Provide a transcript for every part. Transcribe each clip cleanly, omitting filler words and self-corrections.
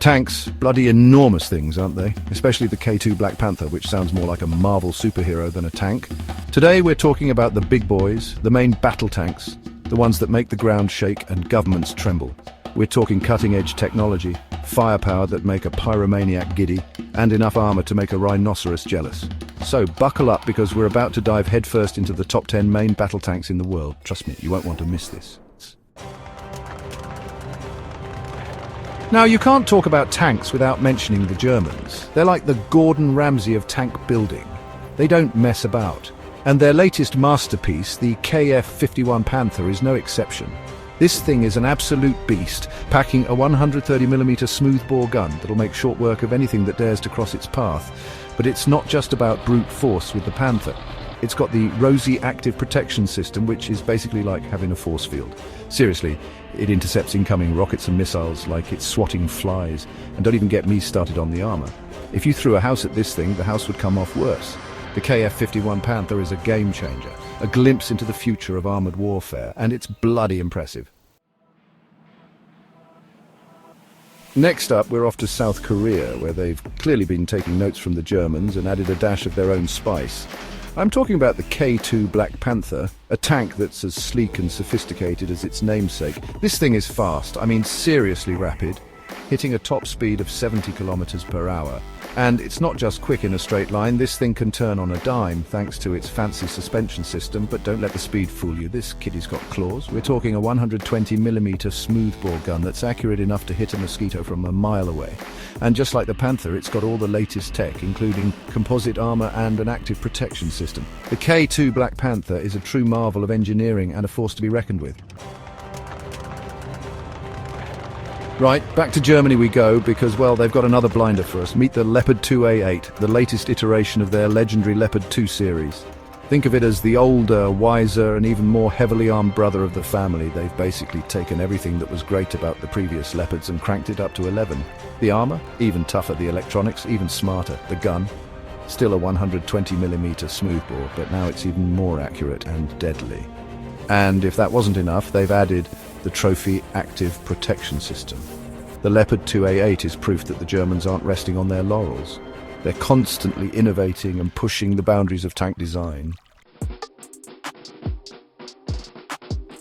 Tanks, bloody enormous things, aren't they? Especially the K2 Black Panther, which sounds more like a Marvel superhero than a tank. Today we're talking about the big boys, the main battle tanks, the ones that make the ground shake and governments tremble. We're talking cutting-edge technology, firepower that make a pyromaniac giddy, and enough armor to make a rhinoceros jealous. So buckle up, because we're about to dive headfirst into the top 10 main battle tanks in the world. Trust me, you won't want to miss this. Now, you can't talk about tanks without mentioning the Germans. They're like the Gordon Ramsay of tank building. They don't mess about. And their latest masterpiece, the KF-51 Panther, is no exception. This thing is an absolute beast, packing a 130mm smoothbore gun that'll make short work of anything that dares to cross its path. But it's not just about brute force with the Panther. It's got the rosy active protection system, which is basically like having a force field. Seriously, it intercepts incoming rockets and missiles like it's swatting flies. And don't even get me started on the armor. If you threw a house at this thing, the house would come off worse. The KF-51 Panther is a game changer, a glimpse into the future of armored warfare, and it's bloody impressive. Next up, we're off to South Korea, where they've clearly been taking notes from the Germans and added a dash of their own spice. I'm talking about the K2 Black Panther, a tank that's as sleek and sophisticated as its namesake. This thing is fast, I mean seriously rapid, hitting a top speed of 70 kilometers per hour. And it's not just quick in a straight line, this thing can turn on a dime thanks to its fancy suspension system, but don't let the speed fool you, this kiddie's got claws. We're talking a 120mm smoothbore gun that's accurate enough to hit a mosquito from a mile away. And just like the Panther, it's got all the latest tech, including composite armor and an active protection system. The K2 Black Panther is a true marvel of engineering and a force to be reckoned with. Right, back to Germany we go, because, well, they've got another blinder for us. Meet the Leopard 2A8, the latest iteration of their legendary Leopard 2 series. Think of it as the older, wiser, and even more heavily armed brother of the family. They've basically taken everything that was great about the previous Leopards and cranked it up to 11. The armor, even tougher. The electronics, even smarter. The gun, still a 120mm smoothbore, but now it's even more accurate and deadly. And if that wasn't enough, they've added the Trophy Active Protection System. The Leopard 2A8 is proof that the Germans aren't resting on their laurels. They're constantly innovating and pushing the boundaries of tank design.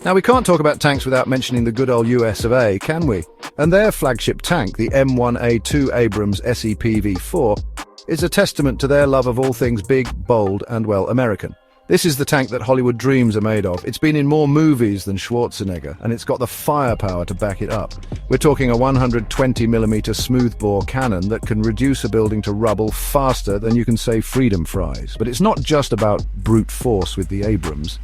Now, we can't talk about tanks without mentioning the good old US of A, can we? And their flagship tank, the M1A2 Abrams SEPV4, is a testament to their love of all things big, bold, and, well, American. This is the tank that Hollywood dreams are made of. It's been in more movies than Schwarzenegger, and it's got the firepower to back it up. We're talking a 120mm smoothbore cannon that can reduce a building to rubble faster than you can say freedom fries. But it's not just about brute force with the Abrams.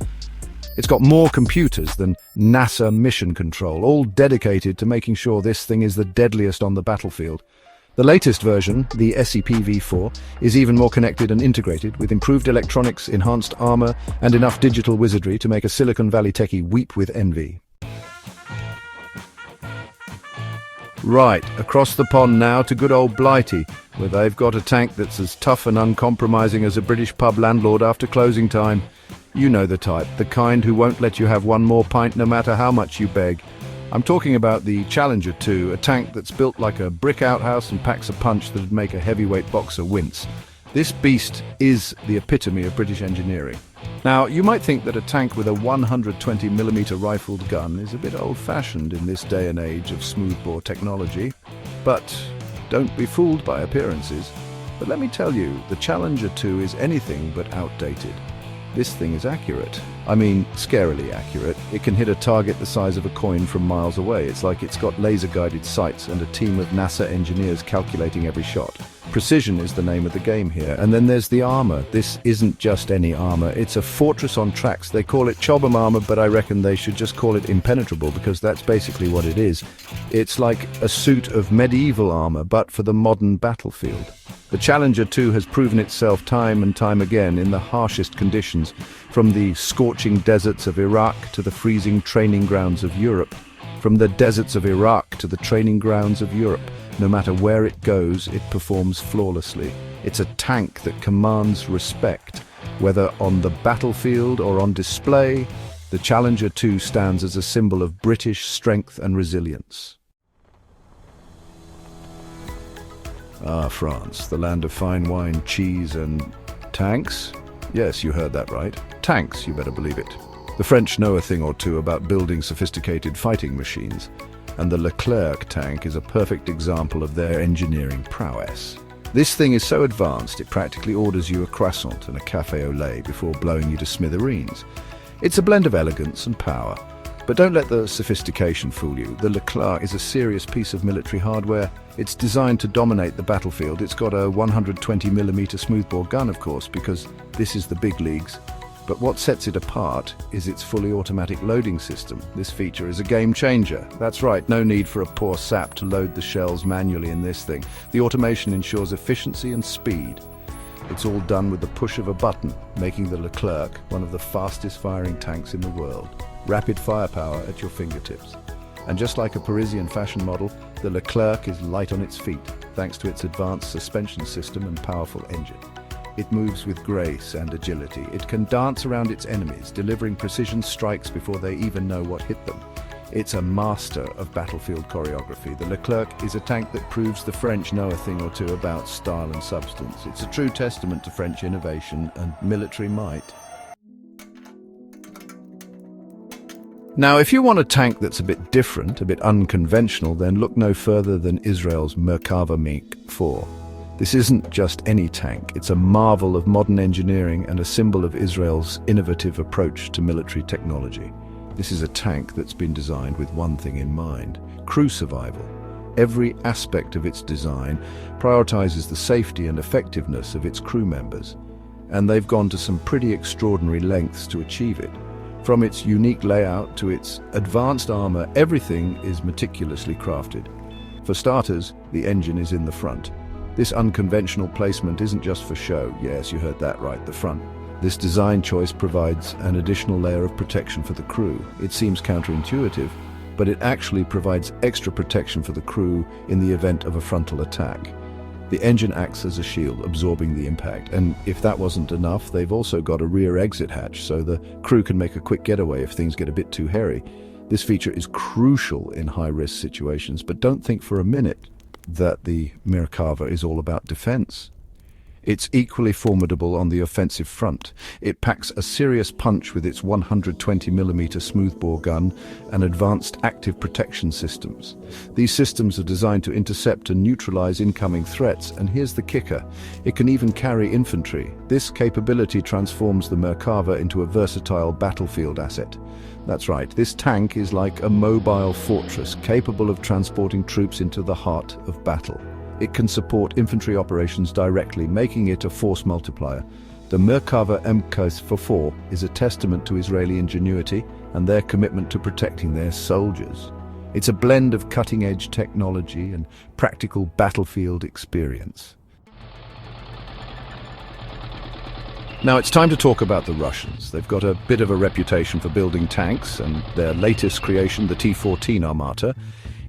It's got more computers than NASA Mission Control, all dedicated to making sure this thing is the deadliest on the battlefield. The latest version, the SEPV4, is even more connected and integrated, with improved electronics, enhanced armor, and enough digital wizardry to make a Silicon Valley techie weep with envy. Right, across the pond now to good old Blighty, where they've got a tank that's as tough and uncompromising as a British pub landlord after closing time. You know the type, the kind who won't let you have one more pint no matter how much you beg. I'm talking about the Challenger 2, a tank that's built like a brick outhouse and packs a punch that'd make a heavyweight boxer wince. This beast is the epitome of British engineering. Now, you might think that a tank with a 120mm rifled gun is a bit old-fashioned in this day and age of smoothbore technology, but don't be fooled by appearances. But let me tell you, the Challenger 2 is anything but outdated. This thing is accurate. I mean, scarily accurate. It can hit a target the size of a coin from miles away. It's like it's got laser-guided sights and a team of NASA engineers calculating every shot. Precision is the name of the game here. And then there's the armor. This isn't just any armor. It's a fortress on tracks. They call it Chobham armor, but I reckon they should just call it impenetrable, because that's basically what it is. It's like a suit of medieval armor, but for the modern battlefield. The Challenger 2 has proven itself time and time again in the harshest conditions, from the scorching deserts of Iraq to the freezing training grounds of Europe. From the deserts of Iraq to the training grounds of Europe, no matter where it goes, it performs flawlessly. It's a tank that commands respect. Whether on the battlefield or on display, the Challenger 2 stands as a symbol of British strength and resilience. Ah, France, the land of fine wine, cheese and tanks? Yes, you heard that right. Tanks, you better believe it. The French know a thing or two about building sophisticated fighting machines, and the Leclerc tank is a perfect example of their engineering prowess. This thing is so advanced it practically orders you a croissant and a café au lait before blowing you to smithereens. It's a blend of elegance and power. But don't let the sophistication fool you. The Leclerc is a serious piece of military hardware. It's designed to dominate the battlefield. It's got a 120mm smoothbore gun, of course, because this is the big leagues. But what sets it apart is its fully automatic loading system. This feature is a game changer. That's right, no need for a poor sap to load the shells manually in this thing. The automation ensures efficiency and speed. It's all done with the push of a button, making the Leclerc one of the fastest firing tanks in the world. Rapid firepower at your fingertips. And just like a Parisian fashion model, the Leclerc is light on its feet, thanks to its advanced suspension system and powerful engine. It moves with grace and agility. It can dance around its enemies, delivering precision strikes before they even know what hit them. It's a master of battlefield choreography. The Leclerc is a tank that proves the French know a thing or two about style and substance. It's a true testament to French innovation and military might. Now, if you want a tank that's a bit different, a bit unconventional, then look no further than Israel's Merkava MiG-4. This isn't just any tank, it's a marvel of modern engineering and a symbol of Israel's innovative approach to military technology. This is a tank that's been designed with one thing in mind: crew survival. Every aspect of its design prioritizes the safety and effectiveness of its crew members, and they've gone to some pretty extraordinary lengths to achieve it. From its unique layout to its advanced armor, everything is meticulously crafted. For starters, the engine is in the front. This unconventional placement isn't just for show. Yes, you heard that right, the front. This design choice provides an additional layer of protection for the crew. It seems counterintuitive, but it actually provides extra protection for the crew in the event of a frontal attack. The engine acts as a shield, absorbing the impact, and if that wasn't enough, they've also got a rear exit hatch so the crew can make a quick getaway if things get a bit too hairy. This feature is crucial in high-risk situations, but don't think for a minute that the Merkava is all about defense. It's equally formidable on the offensive front. It packs a serious punch with its 120mm smoothbore gun and advanced active protection systems. These systems are designed to intercept and neutralize incoming threats, and here's the kicker: it can even carry infantry. This capability transforms the Merkava into a versatile battlefield asset. That's right, this tank is like a mobile fortress capable of transporting troops into the heart of battle. It can support infantry operations directly, making it a force multiplier. The Merkava MK4 is a testament to Israeli ingenuity and their commitment to protecting their soldiers. It's a blend of cutting-edge technology and practical battlefield experience. Now it's time to talk about the Russians. They've got a bit of a reputation for building tanks, and their latest creation, the T-14 Armata,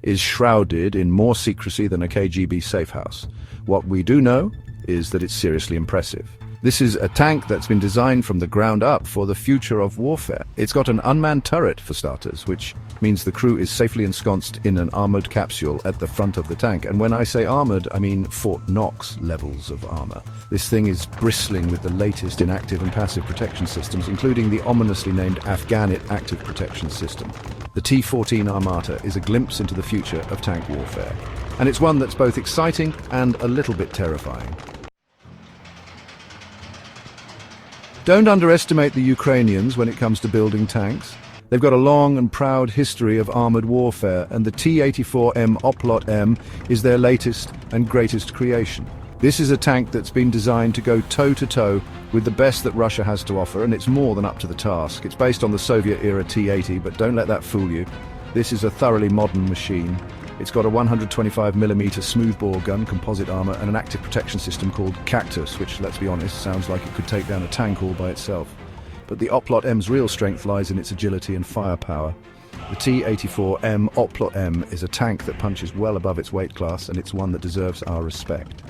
is shrouded in more secrecy than a KGB safe house. What we do know is that it's seriously impressive. This is a tank that's been designed from the ground up for the future of warfare. It's got an unmanned turret, for starters, which means the crew is safely ensconced in an armored capsule at the front of the tank. And when I say armored, I mean Fort Knox levels of armor. This thing is bristling with the latest in active and passive protection systems, including the ominously named Afghanit active protection system. The T-14 Armata is a glimpse into the future of tank warfare, and it's one that's both exciting and a little bit terrifying. Don't underestimate the Ukrainians when it comes to building tanks. They've got a long and proud history of armored warfare, and the T-84M Oplot M is their latest and greatest creation. This is a tank that's been designed to go toe-to-toe with the best that Russia has to offer, and it's more than up to the task. It's based on the Soviet-era T-80, but don't let that fool you. This is a thoroughly modern machine. It's got a 125mm smoothbore gun, composite armor, and an active protection system called Cactus, which, let's be honest, sounds like it could take down a tank all by itself. But the Oplot M's real strength lies in its agility and firepower. The T-84M Oplot M is a tank that punches well above its weight class, and it's one that deserves our respect.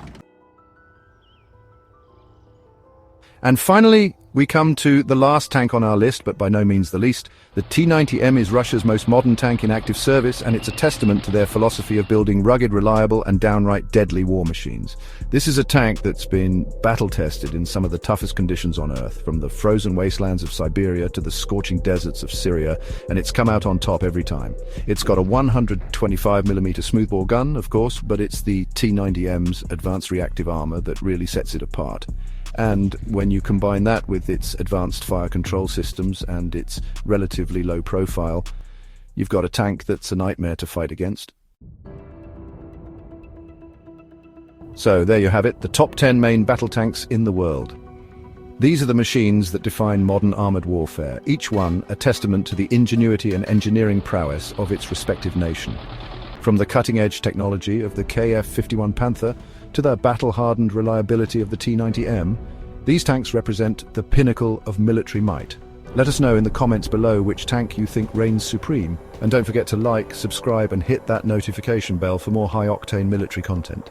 And finally, We come to the last tank on our list, but by no means the least. The T-90M is Russia's most modern tank in active service, and it's a testament to their philosophy of building rugged, reliable, and downright deadly war machines. This is a tank that's been battle-tested in some of the toughest conditions on Earth, from the frozen wastelands of Siberia to the scorching deserts of Syria, and it's come out on top every time. It's got a 125mm smoothbore gun, of course, but it's the T-90M's advanced reactive armor that really sets it apart. And when you combine that with its advanced fire control systems and its relatively low profile, you've got a tank that's a nightmare to fight against. So there you have it, the top 10 main battle tanks in the world. These are the machines that define modern armored warfare, each one a testament to the ingenuity and engineering prowess of its respective nation. From the cutting-edge technology of the KF-51 Panther to the battle-hardened reliability of the T-90M, these tanks represent the pinnacle of military might. Let us know in the comments below which tank you think reigns supreme, and don't forget to like, subscribe and hit that notification bell for more high-octane military content.